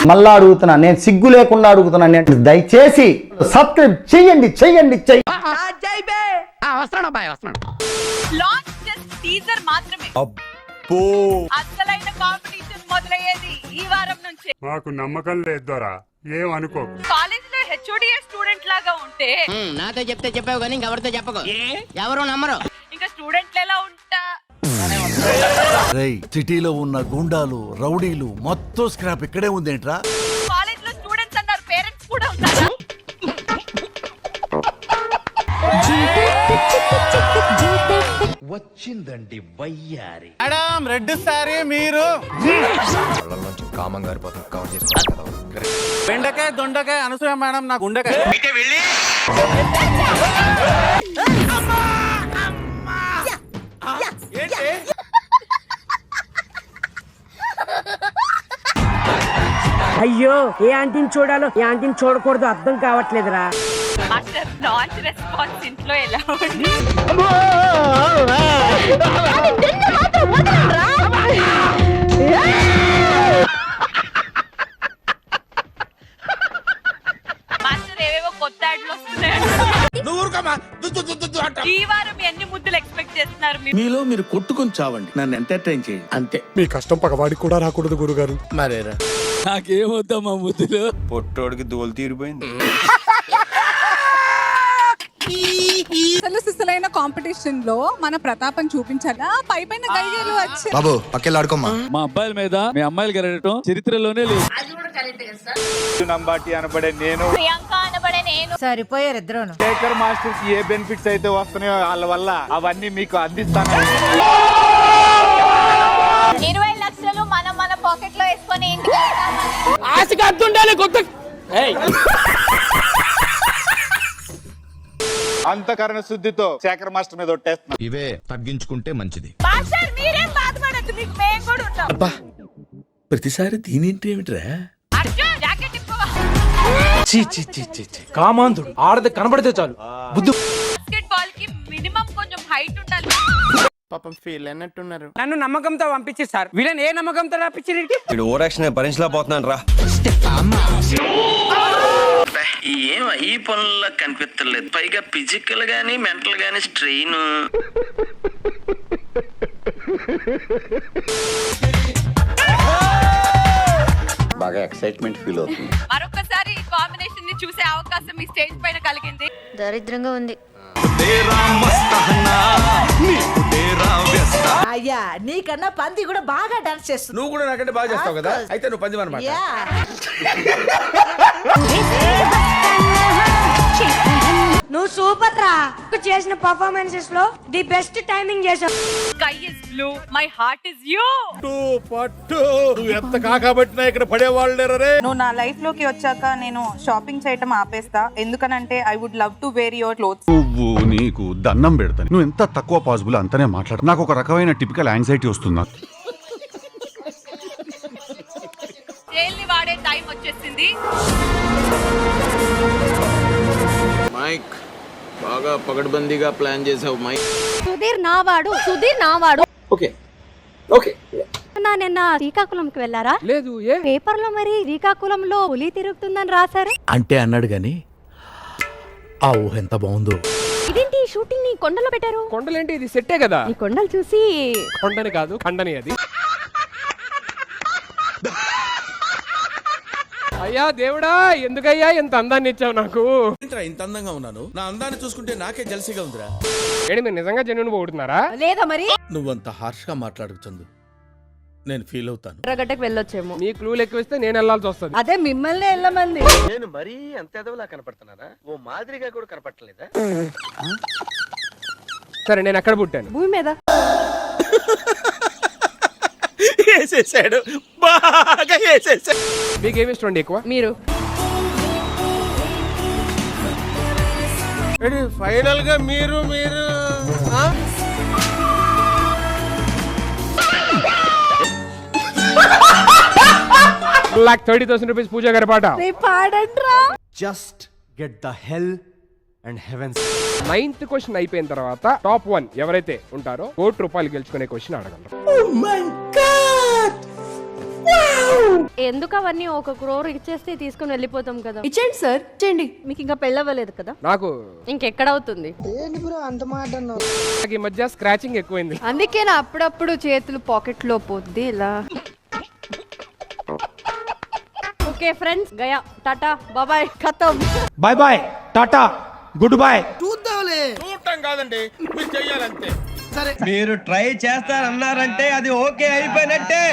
మళ్ళా అడుగుతున్నా, నేను సిగ్గు లేకుండా అడుగుతున్నా, నేను దయచేసి సబ్స్క్రైబ్ చెయ్యండి. టీజర్ మాత్రమే. అబ్బో, అసలైన కాంపిటీషన్ మొదలయ్యేది ఈ వారం నుంచి. మాకు నమ్మకం లేదు దొరా, ఏమనుకో. కాలేజ్ లో హెచ్ఓడి స్టూడెంట్ లాగా ఉంటే నాతో చెప్తే చెప్పావు కానీ ఎవరితో చెప్పకు, ఎవరు నమ్మరు. ఇంకా స్టూడెంట్లు ఎలా ఉంటా? సిటీలో ఉన్న గుండాలు, రౌడీలు మొత్తం స్క్రాప్ ఇక్కడే ఉందేంట్రా? కాలేజ్ లో స్టూడెంట్స్ అన్నారు, పేరెంట్స్ కూడా ఉన్నారా? వచ్చిందండి వయ్యారి. మేడం రెడ్ సారీ మీరు కామం గారిపోతుంది, కవర్ చేసుకోవాలి. బెండకాయ దొండకాయ అనసూయ మేడం నాకు ఉండకాయ. అయ్యో, ఏ ఆంటీని చూడాలో ఏ ఆంటీని చూడకూడదు అర్థం కావట్లేదురా. మాస్టర్ లాంచ్ రెస్పాన్స్ ఇంట్లో ఎలా ఉంది? మాస్టర్ ఏవేవో కొత్త యాడ్లు వస్తున్నాయి. ఈ వారం ఎన్ని ముద్దులు ఎక్స్పెక్ట్ చేస్తున్నారు? మీలో మీరు కొట్టుకొని చావండి, నన్ను ఎంటర్టైన్ చేయండి అంతే. మీ కష్టం పగవాడికి కూడా రాకూడదు గురుగారు. మరేరా నాకేమొద్దామా ముద్దులు? పొట్టోడికి దోలు తీరిపోయింది. సిసలైన కాంపిటీషన్ లో మన ప్రతాపం చూపించాలా? పైపైన గైగేలు వచ్చి బాబు పక్కెళ్ళాడుకోమ్మా. మా అబ్బాయిల మీద మీ అమ్మాయిలు గెలడటం చరిత్రలోనే లేదు. నంబాటి అనబడే నేను, ప్రియాంక అనబడే నేను. సరిపోయారు ఇద్దరు. శేఖర్ మాస్టర్ కి ఏ బెనిఫిట్స్ అయితే వస్తున్నాయో వాళ్ళ వల్ల అవన్నీ మీకు అందిస్తాను. 20 లక్షలు మనం మన పాకెట్ లో వేసుకొని ఇంటికి ఆశగా అద్దుండాలి కొత్త అంతఃకరణ శుద్ధితో శేఖర్ మాస్టర్ మీద ఒట్టేస్తున్నా. ఇవే తగ్గించుకుంటే మంచిది. మాస్టర్ మీరేం బాధపడద్దు, మీకు మేము కూడా ఉంటాం. ప్రతిసారి దీనింటి ఏమిట్రా? అర్జున్ జాకెట్ ఇప్పవా. కామాంధుడు ఆడది కనబడితే చాలు బుద్ధు. బాస్కెట్ బాల్ కి మినిమం కొంచెం హైట్ ఉండాలి. పాపం ఫీల్ అన్నట్టున్నారు. నన్ను నమ్మకంతో పంపించి సార్, వీళ్ళని ఏ నమ్మకంతో పంపించి వీడు ఓవర్ యాక్షన్ భరించలేకపోతున్నాను రా. ఏం ఈ పనుల్లో కనిపించలేదు, పైగా ఫిజికల్ గానీ మెంటల్ గానీ స్ట్రెయిన్. బాగా ఎక్సైట్మెంట్ ఫీల్ అవుతుంది. మరొకసారి ఈ కాంబినేషన్ ని చూసే అవకాశం ఈ స్టేజ్ పైన కలిగింది. దరిద్రంగా ఉంది. అయ్యా, నీకన్నా పంది కూడా బాగా డాన్స్ చేస్తుంది. నువ్వు కూడా నాకంటే బాగా చేస్తావు కదా, అయితే నువ్వు పంది అనమాట. నువ్వు సూపర్ రా, చేసిన పర్ఫార్మెన్సెస్ లో ది బెస్ట్ టైమింగ్ చేసావు. Sky is blue, my heart is you. పట్టు నువ్వు ఎంత కాకబట్టినా ఇక్కడ పడేవాళ్ళు లేరే. నువ్వు నా లైఫ్ లోకి వచ్చాక నేను షాపింగ్ చేయటం ఆపేస్తా, ఎందుకనంటే I would love to wear your clothes. నువ్వు నీకు దండం పెడతాను, నువ్వు ఎంత తక్కువ పాసిబుల్ అంతనే మాట్లాడు. నాకు ఒక రకమైన టిపికల్ యాంగ్జైటీ వస్తుంది. జైల్ని వాడే టైం వచ్చేసింది. మైక్ బాగా పగడ్బందీగా ప్లాన్ చేసావు మైక్. సుధీర్ నావాడు. Okay okay. నిన్న శ్రీకాకుళంకి వెళ్ళారా? లేదు. ఏ పేపర్ లో మరి శ్రీకాకుళంలో పులి తిరుగుతుందని రాశారు. అంటే అన్నాడు గాని ఆ ఊహ ఎంత బాగుందో. ఇదేంటి షూటింగ్ ని కొండలో పెట్టారు? కొండలేంటి, ఇది సెట్టే కదా. ఈ కొండలు చూసి కొండని కాదు ఖండని అది. అయ్యా దేవుడా, ఎందుకయ్యా ఇంత అందాన్ని ఇచ్చావు నాకు? ఇంత అందంగా ఉన్నాను, నా అందాన్ని చూసుకుంటే నాకే జలసిగా ఉందిరా. ఏంటి మీరు నిజంగా జెన్యూన్ పోతున్నారా? లేదా మరి నువ్వంత హార్ష్ గా మాట్లాడకు చందు, నేను ఫీల్ అవుతాను. ఎర్రగడ్డకు వెళ్ళొచ్చేమో. నీ క్లూలు ఎక్కువ ఇస్తే నేను వెళ్ళాల్సి వస్తుంది. అదే మిమ్మల్ని వెళ్ళమంది. నేను మరీ అంత ఎదవలా కనపడుతున్నానా? ఓ మాదిరిగా కూడా కనపడలేదా? సరే, నేను ఎక్కడ పుట్టాను? భూమి మీద. వేసేసాడు, బాగా వేసేసాడు. మీకు ఏమి ఇష్టం అండి ఎక్కువ? మీరు ఫైనల్ గా మీరు ₹30,000 పూజా గారి పాట. Just get the hell and heavens. 9th question అయిపోయిన తర్వాత టాప్ 1 ఎవరైతే ఉంటారో ₹1 గెలుచుకునే క్వశ్చన్ అడగలరు. ఎందుకు అవన్నీ 1 crore ఇచ్చేస్తే తీసుకుని వెళ్ళిపోతాం కదా. ఇచ్చేయండి సార్, ఇచ్చేయండి. మీకు ఇంకా పెళ్ళవ్వలేదు కదా. నాకు ఇంకెక్కడ అవుతుంది. నాకు ఈ మధ్య స్క్రాచింగ్ ఎక్కువైంది. అందుకే నా అప్పుడప్పుడు చేతులు పాకెట్ లో పోద్ది ఇలా. ఓకే ఫ్రెండ్స్, గయా, టాటా, బాబాయ్, ఖతం. Bye bye, tata, goodbye. చూడటం కాదండి, మీరు చెయ్యాలంతే. మీరు ట్రై చేస్తారన్నారంటే అది ఓకే అయిపోయినట్టే.